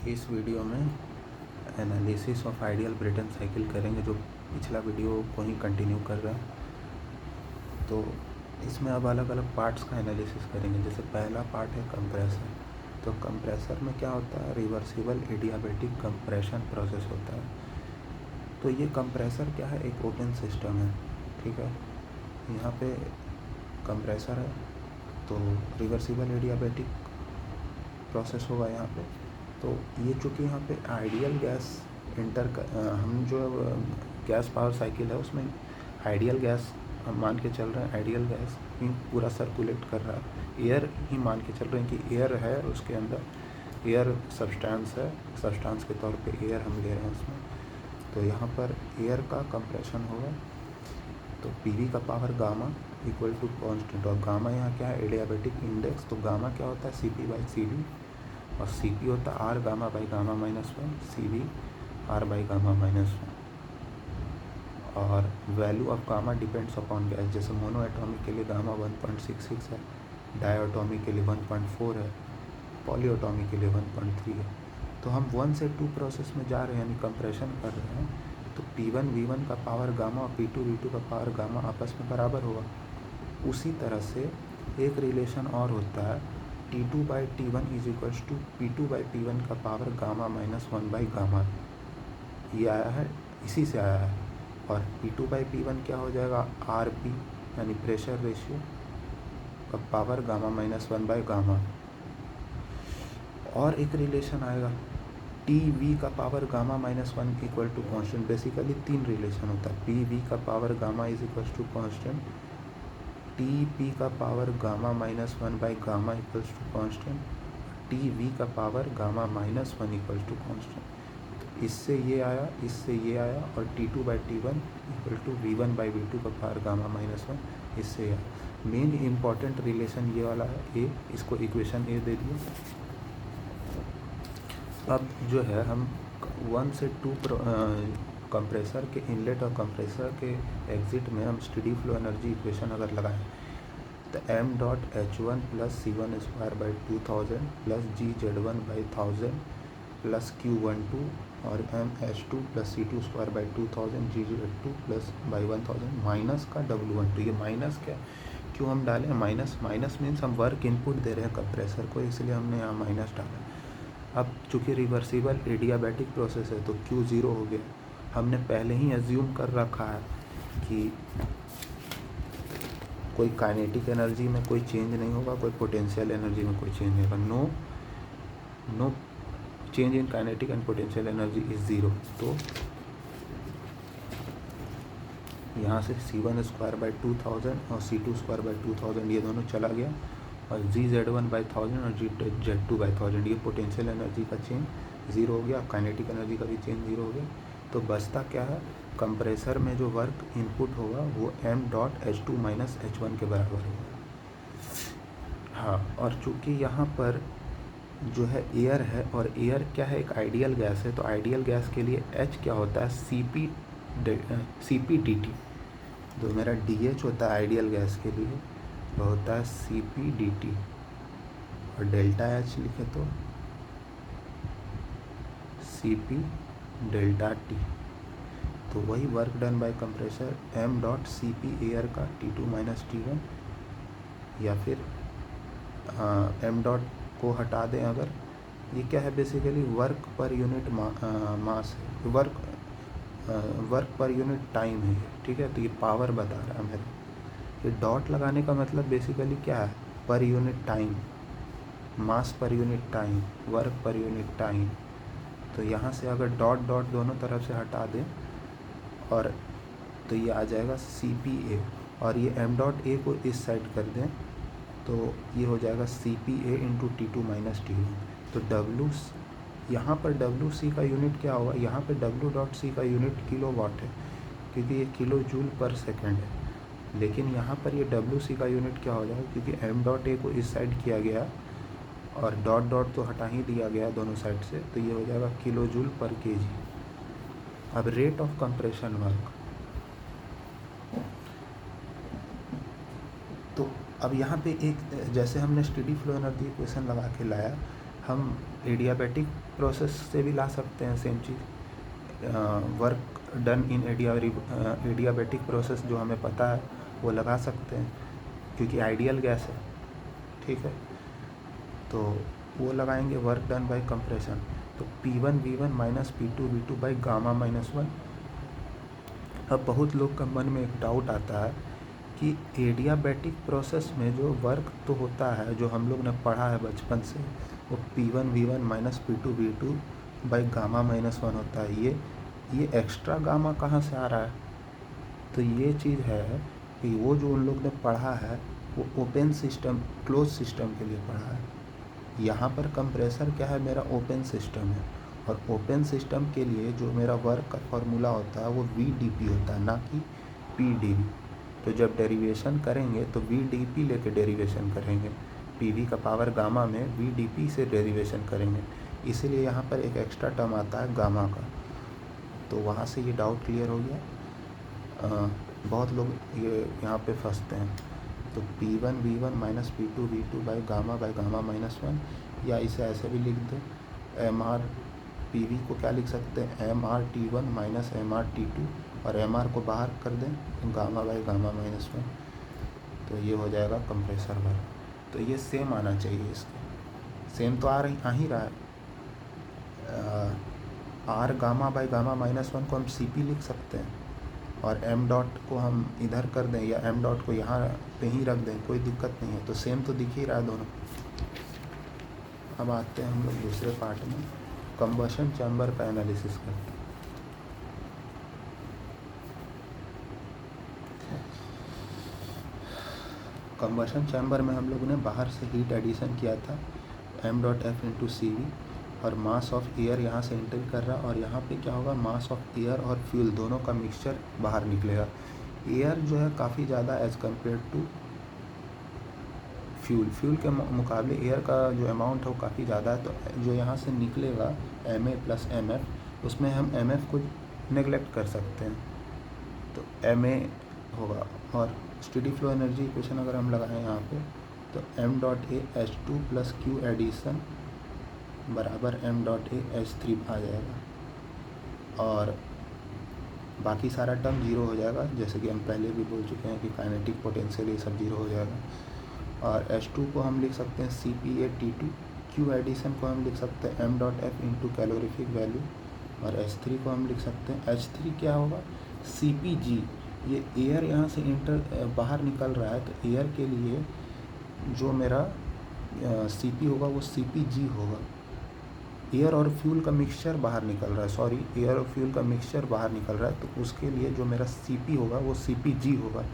इस वीडियो में analysis of ideal Brayton cycle करेंगे, जो पिछला वीडियो को ही कंटिन्यू कर रहा है। तो इसमें अब अलग अलग पार्ट्स का एनालिसिस करेंगे। जैसे पहला पार्ट है कंप्रेसर। तो कंप्रेसर में क्या होता है, रिवर्सिबल एडियाबैटिक कंप्रेशन प्रोसेस होता है। तो ये कंप्रेसर क्या है, एक ओपन सिस्टम है, ठीक है। यहाँ पे कंप्रेसर है तो रिवर्सिबल एडियाबैटिक प्रोसेस होगा यहाँ पे। तो ये चूँकि यहाँ पे आइडियल गैस हम जो गैस पावर साइकिल है उसमें आइडियल गैस हम मान के चल रहे हैं, आइडियल गैस ही पूरा सर्कुलेट कर रहा है। एयर ही मान के चल रहे हैं कि एयर है, उसके अंदर एयर सब्सटेंस है, सब्सटेंस के तौर पे एयर हम ले रहे हैं उसमें। तो यहाँ पर एयर का कंप्रेशन होगा। तो पीवी का power gamma equal to constant, और गामा यहाँ क्या है, एडियाबैटिक इंडेक्स। तो गामा क्या होता है, सीपी बाई सीडी, और सीपी होता है R gamma by gamma minus one, CV R by gamma minus one. और value of gamma depends upon gas. जैसे मोनो एटॉमिक के लिए गामा 1.66 है, डाई एटॉमिक के लिए 1.4 है, पॉली एटॉमिक के लिए 1.3 है। तो हम 1 से 2 प्रोसेस में जा रहे हैं, यानी कंप्रेशन कर रहे हैं। तो P1 V1 का पावर गामा और P2 V2 का पावर गामा आपस में बराबर होगा। उसी तरह से एक रिलेशन और होता है, T2 by T1 is equals to P2 by P1 का power gamma minus 1 by gamma. ये आया है, इसी से आया है। और P2 बाई P1 क्या हो जाएगा, RP यानी प्रेशर रेशियो का power gamma minus 1 by gamma. और एक रिलेशन आएगा, TV का power gamma minus 1 equal to constant. Basically 3 relation होता है, PV का power gamma is equals to constant, TP का power gamma minus 1 by gamma equals to constant, TV का power gamma minus 1 equals to constant. तो इससे ये आया, इससे ये आया, और T2 by T1 equal to V1 by V2 का पावर गामा माइनस 1, इससे आया। मेन इम्पॉर्टेंट रिलेशन ये वाला है, ए, इसको इक्वेशन ए दे दिए। अब जो है हम 1 से 2 कंप्रेसर के इनलेट और कंप्रेसर के एग्जिट में हम स्टेडी फ्लो एनर्जी इक्वेशन अगर लगाएं, तो m.H1 plus C1 square by 2000 plus GZ1 by 1000 plus Q12 और mH2 plus C2 square by 2000 GZ2 plus by 1000 minus का W12। ये माइनस क्या, क्यों हम डालें माइनस, माइनस मीन्स हम वर्क इनपुट दे रहे हैं कंप्रेसर को, इसलिए हमने यहाँ माइनस डाला। अब चूँकि रिवर्सिबल एडियाबैटिक प्रोसेस है तो Q 0 हो गया। हमने पहले ही एज्यूम कर रखा है कि कोई काइनेटिक एनर्जी में कोई चेंज नहीं होगा, कोई पोटेंशियल एनर्जी में कोई चेंज नहीं होगा। No change in kinetic and potential energy is 0। तो यहाँ से C1 स्क्वायर बाई 2000 और C2 स्क्वायर बाई 2000 ये दोनों चला गया, और GZ1 बाई 1000 और GZ2 बाई 1000 ये पोटेंशियल एनर्जी का चेंज 0 हो गया, काइनेटिक एनर्जी का भी चेंज 0 हो गया। तो बचता क्या है, कंप्रेसर में जो वर्क इनपुट होगा वो m.H2 माइनस H1 के बराबर होगा। हाँ, और चूँकि यहाँ पर जो है एयर है, और एयर क्या है, एक आइडियल गैस है। तो आइडियल गैस के लिए H क्या होता है, CP/dT। जो मेरा DH होता है आइडियल गैस के लिए, वो होता है CP/dT, और डेल्टा H लिखे तो CP∆T। तो वही work done by compressor m.Cp air का T2 माइनस T1, या फिर m डॉट को हटा दें अगर, ये क्या है, basically work per unit mass है, वर्क पर यूनिट टाइम है, ठीक है। तो ये पावर बता रहा है मेरे। ये डॉट लगाने का मतलब बेसिकली क्या है, पर unit time, mass per unit time, work per unit time. तो यहाँ से अगर डॉट डॉट दोनों तरफ से हटा दें, और तो ये आ जाएगा CPA, और ये m.A को इस साइड कर दें तो ये हो जाएगा CPA into T2 minus T1। तो W यहाँ पर WC का यूनिट क्या होगा, यहाँ पे W.C का यूनिट किलो वाट है, क्योंकि ये किलो जूल पर सेकेंड है। लेकिन यहाँ पर ये WC का यूनिट क्या हो जाएगा, क्योंकि m.A को इस साइड किया गया और डॉट डॉट तो हटा ही दिया गया दोनों साइड से, तो ये हो जाएगा किलो जूल पर kg। अब रेट ऑफ कंप्रेशन वर्क, तो अब यहाँ पे एक, जैसे हमने स्टेडी फ्लो एनर्जी इक्वेशन लगा के लाया, हम एडियाबैटिक प्रोसेस से भी ला सकते हैं same cheese. Work done in adiabatic process जो हमें पता है वो लगा सकते हैं, क्योंकि आइडियल गैस है, ठीक है। तो वो लगाएंगे वर्क डन बाय कंप्रेशन। तो P1 V1 minus P2 V2 by gamma minus 1। अब बहुत लोग का मन में एक डाउट आता है कि एडियाबैटिक प्रोसेस में जो वर्क तो होता है, जो हम लोग ने पढ़ा है बचपन से, वो P1 V1 minus P2 V2 by gamma minus 1 होता है। ये एक्स्ट्रा गामा कहाँ से आ रहा है? तो ये चीज़ है कि वो जो उन लोग ने पढ़ा है वो ओपन सिस्टम, क्लोज सिस्टम के लिए पढ़ा है। यहाँ पर कंप्रेसर क्या है, मेरा ओपन सिस्टम है, और ओपन सिस्टम के लिए जो मेरा वर्क का फॉर्मूला होता है वो VdP होता है, ना कि PdV। तो जब डेरिवेशन करेंगे तो VdP लेके डेरिवेशन करेंगे, PV का पावर गामा में VdP से डेरिवेशन करेंगे, इसीलिए यहाँ पर एक एक्स्ट्रा टर्म आता है गामा का। तो वहाँ से ये डाउट क्लियर हो गया। बहुत लोग ये यहाँ पे फंसते हैं। तो P1 V1 minus P2 V2 by gamma minus 1, या इसे ऐसे भी लिख दें, MR PV को क्या लिख सकते हैं, MR T1 minus MR T2, और MR को बाहर कर दें गामा बाई गामा माइनस 1। तो ये हो जाएगा कंप्रेसर वर्क। तो ये सेम आना चाहिए, इसके सेम तो आ ही रहा है। R gamma by gamma minus 1 को हम CP लिख सकते हैं, और m डॉट को हम इधर कर दें या m डॉट को यहाँ पे ही रख दें, कोई दिक्कत नहीं है। तो सेम तो दिख ही रहा है दोनों। अब आते हैं हम लोग दूसरे पार्ट में, कंबशन चैम्बर का एनालिसिस करते हैं। कंबशन चैम्बर में हम लोगों ने बाहर से हीट एडिशन किया था, m.f इंटू CV, और मास ऑफ एयर यहाँ से एंटर कर रहा, और यहाँ पे क्या होगा, मास ऑफ एयर और फ्यूल दोनों का मिक्सचर बाहर निकलेगा। एयर जो है काफ़ी ज़्यादा एज़ कम्पेयर टू फ्यूल के मुकाबले एयर का जो अमाउंट है वो काफ़ी ज़्यादा है। तो जो यहाँ से निकलेगा Ma प्लस MF, उसमें हम MF को नेगलेक्ट कर सकते हैं, तो Ma होगा। और स्टेडी फ्लो एनर्जी इक्वेशन अगर हम लगाएं यहाँ पे, तो m.A H2 plus Q addition बराबर m.A H3 आ जाएगा, और बाकी सारा टर्म जीरो हो जाएगा, जैसे कि हम पहले भी बोल चुके हैं कि काइनेटिक पोटेंशियल ये सब जीरो हो जाएगा। और H2 को हम लिख सकते हैं CPA T2, Q एडिशन को हम लिख सकते हैं m.F इंटू कैलोरीफिक वैल्यू, और H3 को हम लिख सकते हैं, H3 क्या होगा, CPG। ये एयर यहाँ से बाहर निकल रहा है, तो एयर के लिए जो मेरा CP होगा वो CPG होगा। एयर और फ्यूल का मिक्सचर बाहर निकल रहा है, एयर और फ्यूल का मिक्सचर बाहर निकल रहा है, तो उसके लिए जो मेरा CP होगा वो CPG होगा।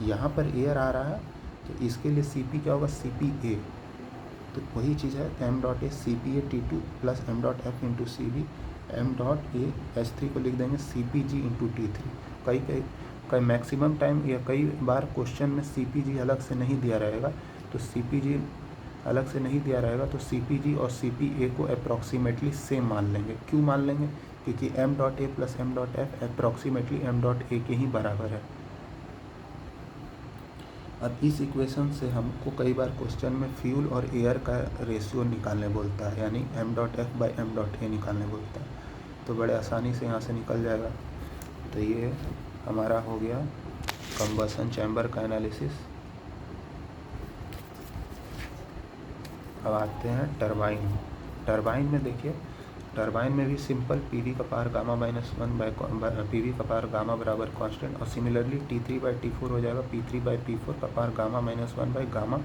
यहाँ पर एयर आ रहा है, तो इसके लिए CP क्या होगा, CPA। तो वही चीज़ है, m.A CPA T2 plus m.F into CV, m.A H3 को लिख देंगे CPG इंटू T3। कई मैक्सिमम टाइम या कई बार क्वेश्चन में CPG अलग से नहीं दिया रहेगा, तो CPG अलग से नहीं दिया रहेगा तो CPG और CPA को अप्रॉक्सीमेटली सेम मान लेंगे। क्यों मान लेंगे, क्योंकि m.A plus m.F approximately m.A के ही बराबर है। अब इस इक्वेशन से हमको कई बार क्वेश्चन में फ्यूल और एयर का रेशियो निकालने बोलता है, यानी m.F बाई m.A निकालने बोलता है, तो बड़े आसानी से यहाँ से निकल जाएगा। तो ये हमारा हो गया कंबशन चैम्बर का एनालिसिस। अब आते हैं टरबाइन में देखिए, टरबाइन में भी सिंपल PV का power gamma minus 1 by PV का पावर गामा बराबर कांस्टेंट, और सिमिलरली T3 बाई T4 हो जाएगा P3 बाई P4 का power gamma minus 1 by gamma.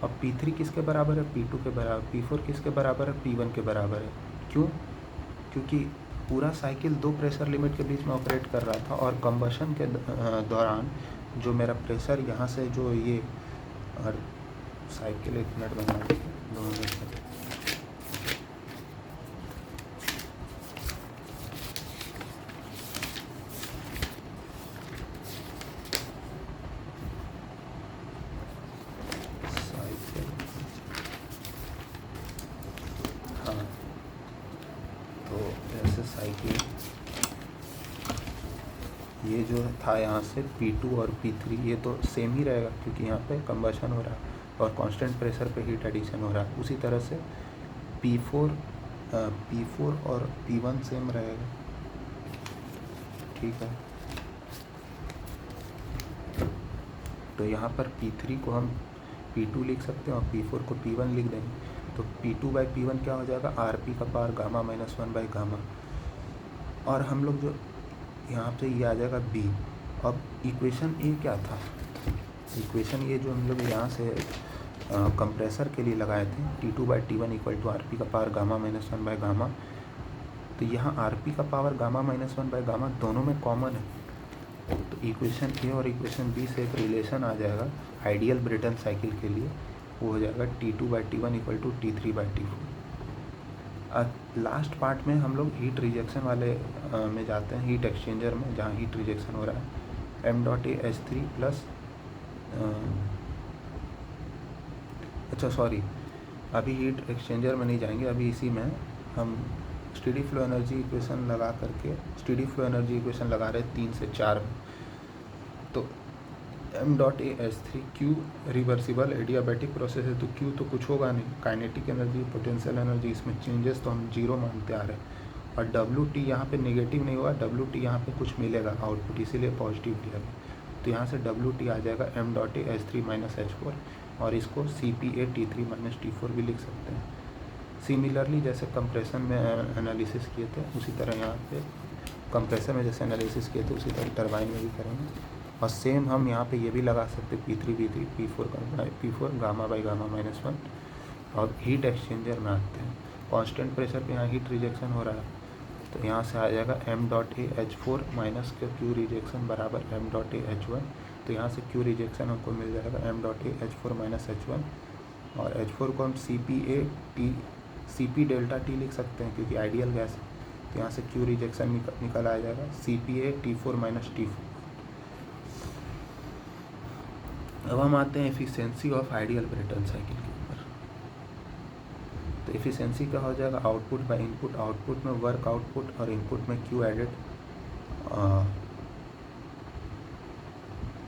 अब P3 किसके बराबर है, P2 के बराबर, P4 किसके बराबर है, P1 के बराबर है। क्यों, क्योंकि पूरा साइकिल दो प्रेशर लिमिट के बीच में ऑपरेट कर रहा था, और कंबशन के दौरान जो मेरा प्रेशर यहाँ से जो ये, और साइकिल 1 मिनट बना दीजिए, 2 मिनट। हाँ, तो ऐसे साइकिल ये जो था यहाँ से P2 और P3 ये तो सेम ही रहेगा, क्योंकि यहाँ पे कंबशन हो रहा है और कांस्टेंट प्रेशर पे हीट एडिशन हो रहा है। उसी तरह से P4 और P1 सेम रहेगा, ठीक है। तो यहाँ पर P3 को हम P2 लिख सकते हैं और P4 को P1 लिख देंगे। तो P2/P1 क्या हो जाएगा, RP का पावर गामा माइनस 1/गामा। और हम लोग जो यहाँ पे ये आ जाएगा B। अब इक्वेशन ए क्या था, इक्वेशन ये जो हम लोग यहाँ से कंप्रेसर के लिए लगाए थे, T2/T1 = RP का पावर गामा माइनस 1/गामा। तो यहाँ RP का पावर गामा माइनस 1/गामा दोनों में कॉमन है। तो इक्वेशन ए और इक्वेशन बी से एक रिलेशन आ जाएगा आइडियल ब्रेटन साइकिल के लिए, वो हो जाएगा T2/T1 = T3/T4। लास्ट पार्ट में हम लोग हीट रिजेक्शन वाले में जाते हैं, हीट एक्सचेंजर में, जहाँ हीट रिजेक्शन हो रहा है m.a/H3 प्लस अच्छा सॉरी, अभी हीट एक्सचेंजर में नहीं जाएंगे, अभी इसी में हम स्टेडी फ्लो एनर्जी इक्वेशन लगा करके स्टेडी फ्लो एनर्जी इक्वेशन लगा रहे 3 से 4 में। तो m.a/H3 Q reversible adiabatic process है, तो Q तो कुछ होगा नहीं, काइनेटिक एनर्जी, पोटेंशियल एनर्जी, इसमें चेंजेस तो हम जीरो मानते आ रहे हैं। और WT यहाँ पे नेगेटिव नहीं होगा, WT यहाँ पे कुछ मिलेगा आउटपुट, इसीलिए पॉजिटिव लिया गया। तो यहाँ से WT आ जाएगा m.a/H3 - H4, और इसको CpA T3 - T4 भी लिख सकते हैं। सिमिलरली जैसे कंप्रेशन में एनालिसिस किए थे, उसी तरह यहाँ पे कंप्रेसर में जैसे एनालिसिस किए थे उसी तरह टरबाइन में भी करेंगे। और सेम हम यहाँ पे ये भी लगा सकते P4 गामा/गामा-1। और हीट एक्सचेंजर में आते हैं, कांस्टेंट प्रेशर पे यहाँ हीट रिजेक्शन हो रहा है, तो यहाँ से आ जाएगा m.a/H4 माइनस Q रिजेक्शन बराबर m.a/H1। तो यहाँ से Q रिजेक्शन हमको मिल जाएगा m.a/H4 - H1, और H4 को हम Cp∆T लिख सकते हैं क्योंकि आइडियल गैस है। तो यहाँ से Q रिजेक्शन निकल आ जाएगा Cpa T4 - T4। अब हम आते हैं efficiency of ideal Brayton cycle के ऊपर। तो एफिशिएंसी क्या हो जाएगा, आउटपुट बाय इनपुट, आउटपुट में वर्क आउटपुट और इनपुट में Q एडेड।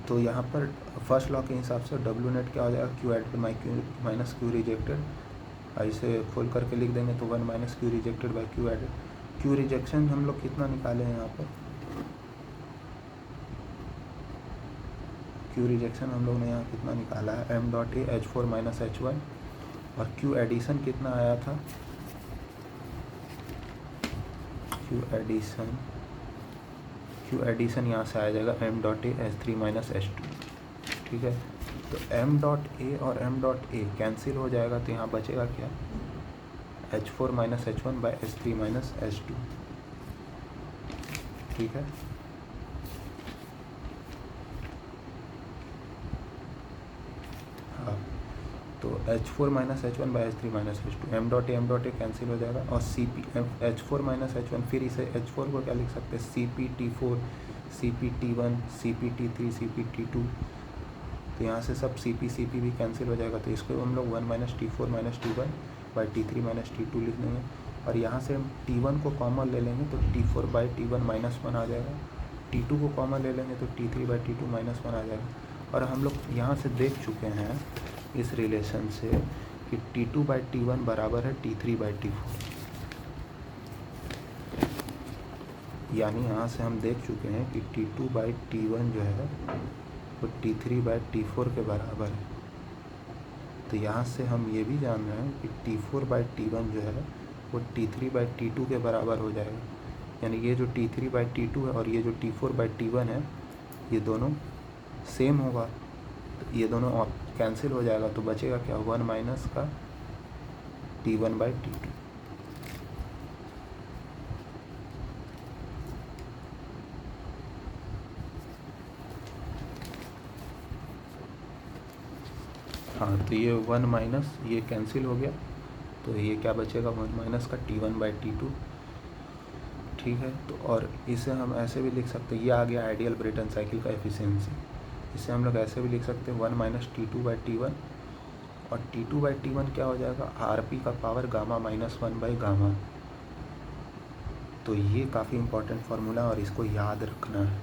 तो यहाँ पर फर्स्ट लॉ के हिसाब से W नेट क्या हो जाएगा, Q added minus Q rejected. ऐसे खोल करके लिख देंगे तो 1 - Q rejected by Q added. Q rejection हम लोग कितना निकाले हैं यहाँ पर, Q रिजेक्शन हम लोग ने यहाँ कितना निकाला है m.a/H4 - H1, और Q एडिशन कितना आया था, Q एडिशन यहाँ से आ जाएगा m.a/H3 - H2, ठीक है। तो m.a और m.a कैंसिल हो जाएगा, तो यहाँ बचेगा क्या, H4 - H1 bye H3 - H2, ठीक है। हाँ, तो H4 - H1 bye H3 - H2, m.a cancel हो जाएगा, और H4 - H1, फिर इसे H4 को क्या लिख सकते हैं, Cp₂, Cp₂, Cp₂, Cp₂। तो यहाँ से सब Cp भी कैंसिल हो जाएगा, तो इसको हम लोग 1 - T4 - T1 by T3 - T2 लिख देंगे। और यहाँ से हम T1 को कॉमन ले लेंगे तो T4/T1 -1 आ जाएगा, T2 को कॉमन ले लेंगे तो T3/T2 -1 आ जाएगा। और हम लोग यहाँ से देख चुके हैं इस रिलेशन से कि T2/T1 बराबर है T3/T4, यानी यहाँ से हम देख चुके हैं कि T2/T1 जो है वो T3/T4 के बराबर है। तो यहाँ से हम ये भी जान रहे हैं कि T4/T1 जो है वो T3/T2 के बराबर हो जाएगा, यानी ये जो T3/T2 है और ये जो T4/T1 है ये दोनों सेम होगा, तो ये दोनों कैंसिल हो जाएगा, तो बचेगा क्या, 1 माइनस का T1/T2। हाँ, तो ये 1 माइनस ये कैंसिल हो गया, तो ये क्या बचेगा, 1 माइनस का T1/T2, ठीक है। तो और इसे हम ऐसे भी लिख सकते हैं, ये आ गया आइडियल ब्रेटन साइकिल का एफिशिएंसी। इसे हम लोग ऐसे भी लिख सकते हैं 1 - T2/T1, और T2/T1 क्या हो जाएगा, RP का पावर गामा माइनस 1/गामा। तो ये काफ़ी इंपॉर्टेंट फार्मूला और इसको याद रखना है।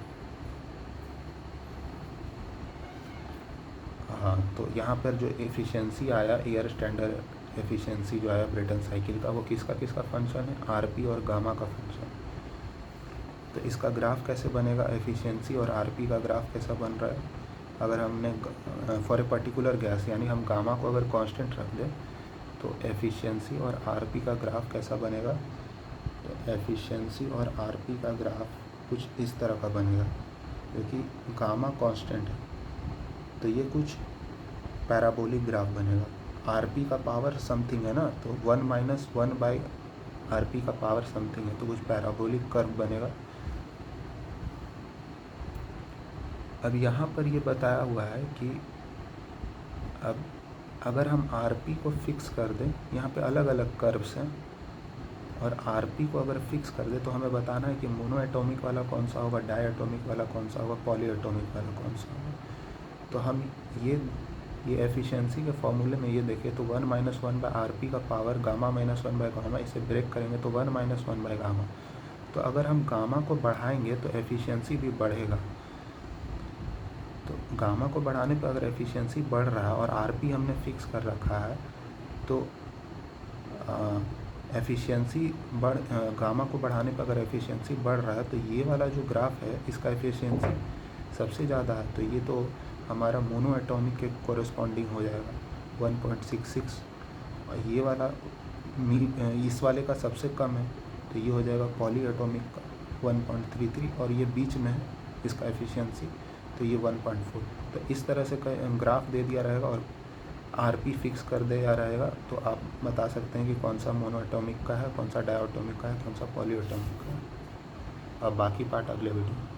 हाँ, तो यहाँ पर जो एफिशिएंसी आया एयर स्टैंडर्ड एफिशिएंसी जो आया ब्रेटन साइकिल का वो किसका किसका फंक्शन है, आरपी और गामा का फंक्शन। तो इसका ग्राफ कैसे बनेगा, एफिशिएंसी और आरपी का ग्राफ कैसा बन रहा है। अगर हमने फॉर ए पर्टिकुलर गैस यानी हम गामा को अगर कांस्टेंट रख दें तो एफिशिएंसी और आरपी का ग्राफ कैसा बनेगा। तो एफिशिएंसी और आरपी का ग्राफ कुछ इस तरह का बनेगा, क्योंकि गामा कांस्टेंट है तो ये कुछ पैराबोलिक ग्राफ बनेगा। आरपी का पावर समथिंग है ना, तो 1 - 1 बाई आरपी का पावर समथिंग है, तो कुछ पैराबोलिक कर्व बनेगा। अब यहाँ पर ये बताया हुआ है कि अब अगर हम आरपी को फिक्स कर दें, यहाँ पे अलग अलग कर्व्स हैं, और आरपी को अगर फिक्स कर दे तो हमें बताना है कि मोनो एटॉमिक वाला कौन सा होगा, डाई एटॉमिक वाला कौन सा होगा, पॉली एटॉमिक वाला कौन सा होगा। तो हम ये एफिशिएंसी के फॉर्मूले में ये देखें तो 1 - 1 बाई आरपी का पावर गामा - 1 बाई गामा, इसे ब्रेक करेंगे तो 1 - 1 बाई गामा। तो अगर हम गामा को बढ़ाएंगे तो एफिशिएंसी भी बढ़ेगा। तो गामा को बढ़ाने पर अगर एफिशिएंसी बढ़ रहा है और आरपी हमने फिक्स कर रखा है तो एफिशिएंसी गामा को बढ़ाने पर अगर एफिशिएंसी बढ़ रहा है तो ये वाला जो ग्राफ है इसका एफिशिएंसी सबसे ज़्यादा है, तो ये तो हमारा मोनो एटॉमिक के कोरेस्पॉन्डिंग हो जाएगा 1.66, और ये वाला इस वाले का सबसे कम है तो ये हो जाएगा पॉली एटॉमिक का 1.33, और ये बीच में है इसका एफिशिएंसी तो ये 1.4। तो इस तरह से ग्राफ दे दिया रहेगा और आरपी फिक्स कर दिया रहेगा, तो आप बता सकते हैं कि कौन सा मोनो एटॉमिक का है, कौन सा डाई एटॉमिक का है, कौन सा पॉली एटॉमिक का है। अब बाकी पार्ट अगले वीडियो।